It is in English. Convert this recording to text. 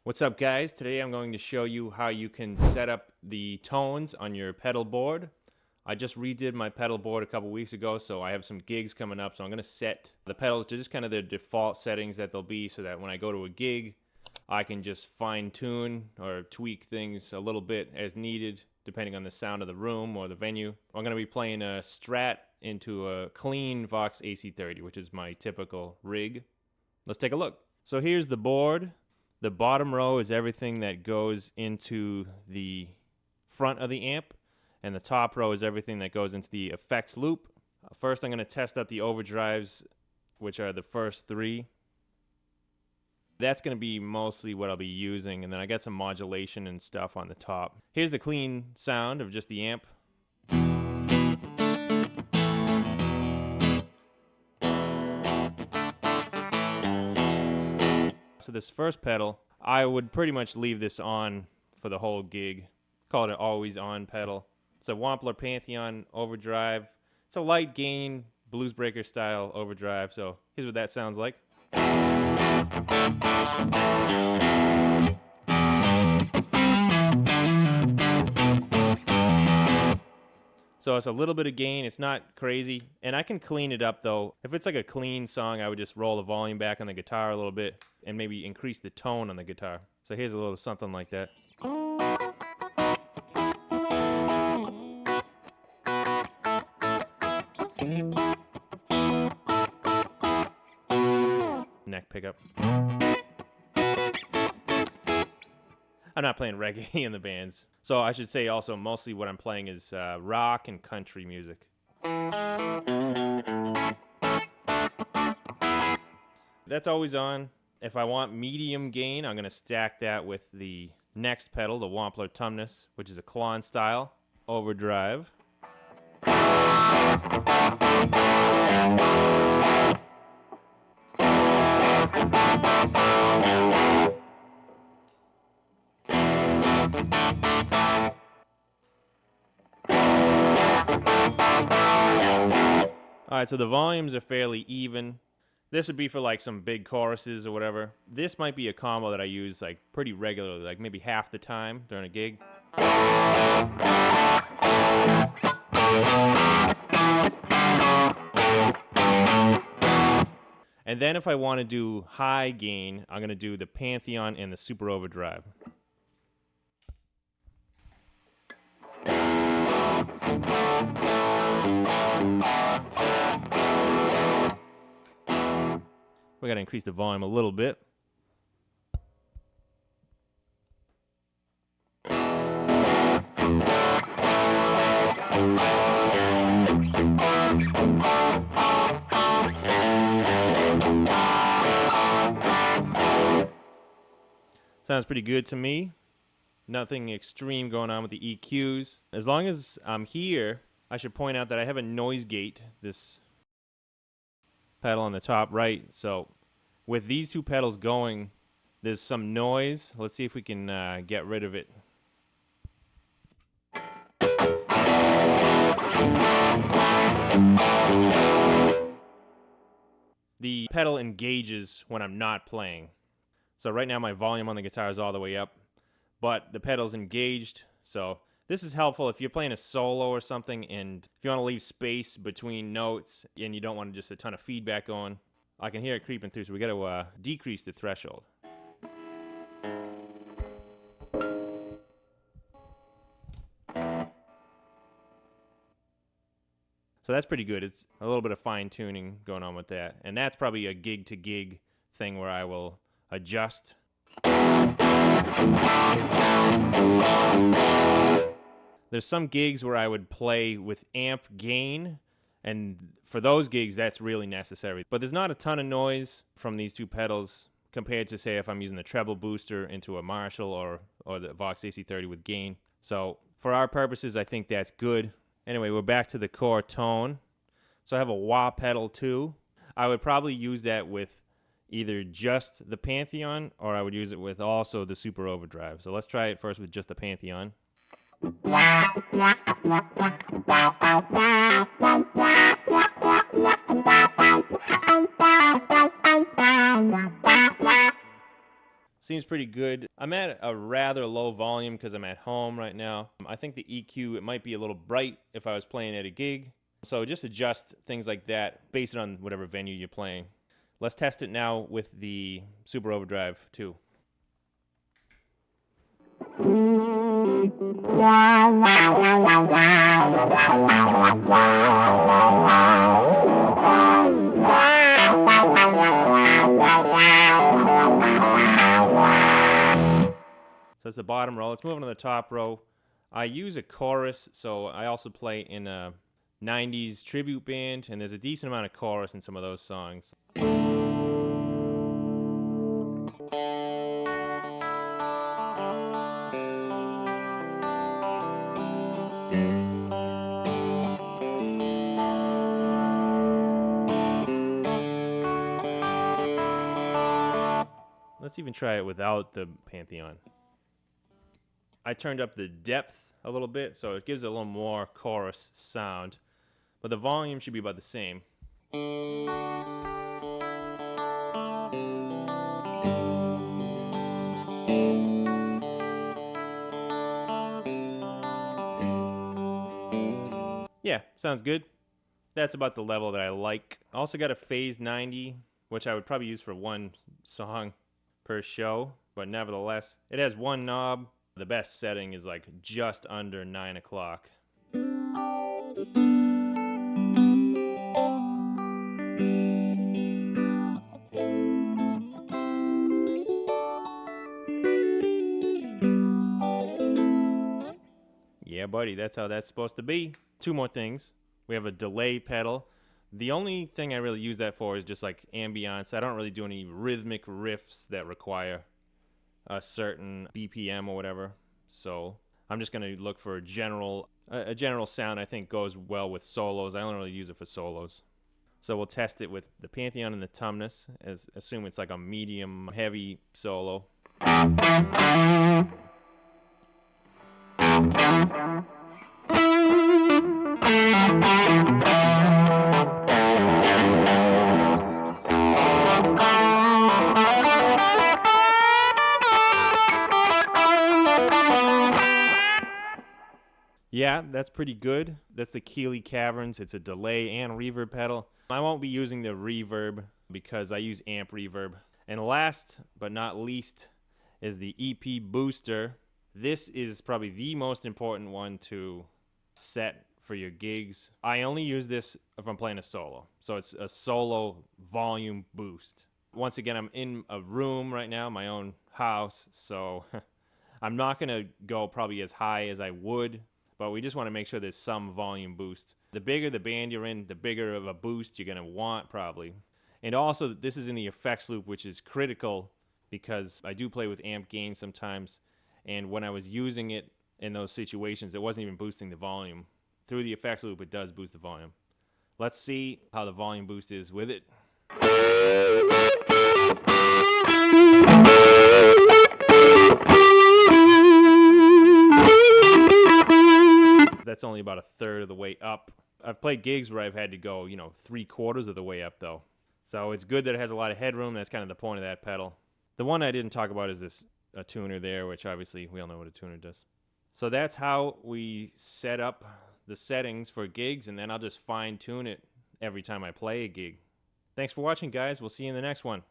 What's up, guys? Today I'm going to show you how you can set up the tones on your pedal board. I just redid my pedal board a couple weeks ago, so I have some gigs coming up, so I'm going to set the pedals to just kind of the default settings that they'll be, so that when I go to a gig I can just fine-tune or tweak things a little bit as needed depending on the sound of the room or the venue. I'm going to be playing a Strat into a clean Vox AC30, which is my typical rig. Let's take a look. So here's the board. The bottom row is everything that goes into the front of the amp, and the top row is everything that goes into the effects loop. First, I'm going to test out the overdrives, which are the first three. That's going to be mostly what I'll be using, and then I got some modulation and stuff on the top. Here's the clean sound of just the amp. So this first pedal, I would pretty much leave this on for the whole gig. Call it an always on pedal. It's a Wampler Pantheon overdrive. It's a light gain, blues breaker style overdrive. So here's what that sounds like. So it's a little bit of gain. It's not crazy. And I can clean it up though. If it's like a clean song, I would just roll the volume back on the guitar a little bit and maybe increase the tone on the guitar. So here's a little something like that. Neck pickup. I'm not playing reggae in the bands. So I should say also mostly what I'm playing is rock and country music. That's always on. If I want medium gain, I'm going to stack that with the next pedal, the Wampler Tumnus, which is a Klon style overdrive. Alright, so the volumes are fairly even. This would be for like some big choruses or whatever. This might be a combo that I use like pretty regularly, like maybe half the time during a gig. And then if I want to do high gain, I'm going to do the Pantheon and the Super Overdrive. We got to increase the volume a little bit. Sounds pretty good to me. Nothing extreme going on with the EQs. As long as I'm here, I should point out that I have a noise gate, this pedal on the top right. So with these two pedals going, there's some noise. Let's see if we can get rid of it. The pedal engages when I'm not playing. So right now my volume on the guitar is all the way up, but the pedal's engaged. So this is helpful if you're playing a solo or something, and if you want to leave space between notes and you don't want just a ton of feedback going. I can hear it creeping through, so we got to decrease the threshold. So that's pretty good. It's a little bit of fine tuning going on with that. And that's probably a gig to gig thing where I will adjust. There's some gigs where I would play with amp gain, and for those gigs that's really necessary. But there's not a ton of noise from these two pedals compared to, say, if I'm using the treble booster into a Marshall or the Vox AC30 with gain. So for our purposes, I think that's good. Anyway, we're back to the core tone. So I have a wah pedal too. I would probably use that with either just the Pantheon, or I would use it with also the Super Overdrive. So let's try it first with just the Pantheon. Seems pretty good. I'm at a rather low volume because I'm at home right now. I think the EQ, it might be a little bright if I was playing at a gig. So just adjust things like that, base it on whatever venue you're playing. Let's test it now with the Super Overdrive 2. So that's the bottom row. Let's move on to the top row. I use a chorus, so I also play in a 90s tribute band, and there's a decent amount of chorus in some of those songs. Let's even try it without the Pantheon. I turned up the depth a little bit, so it gives it a little more chorus sound. But the volume should be about the same. Yeah, sounds good. That's about the level that I like. I also got a phase 90, which I would probably use for one song per show. But nevertheless, it has one knob. The best setting is like just under 9 o'clock. Yeah, buddy, that's how that's supposed to be. Two more things. We have a delay pedal. The only thing I really use that for is just like ambiance. I don't really do any rhythmic riffs that require a certain BPM or whatever. So I'm just going to look for a general sound I think goes well with solos. I only really use it for solos. So we'll test it with the Pantheon and the Tumnus. Assume it's like a medium heavy solo. Yeah, that's pretty good. That's the Keeley Caverns. It's a delay and reverb pedal. I won't be using the reverb because I use amp reverb. And last but not least is the EP booster. This is probably the most important one to set for your gigs. I only use this if I'm playing a solo. So it's a solo volume boost. Once again, I'm in a room right now, my own house, so I'm not going to go probably as high as I would, but we just want to make sure there's some volume boost. The bigger the band you're in, the bigger of a boost you're going to want probably. And also, this is in the effects loop, which is critical because I do play with amp gain sometimes, and when I was using it in those situations, it wasn't even boosting the volume. Through the effects loop, it does boost the volume. Let's see how the volume boost is with it. That's only about a third of the way up. I've played gigs where I've had to go, 3/4 of the way up though. So it's good that it has a lot of headroom. That's kind of the point of that pedal. The one I didn't talk about is this a tuner there, which obviously we all know what a tuner does. So that's how we set up the settings for gigs, and then I'll just fine tune it every time I play a gig. Thanks for watching, guys. We'll see you in the next one.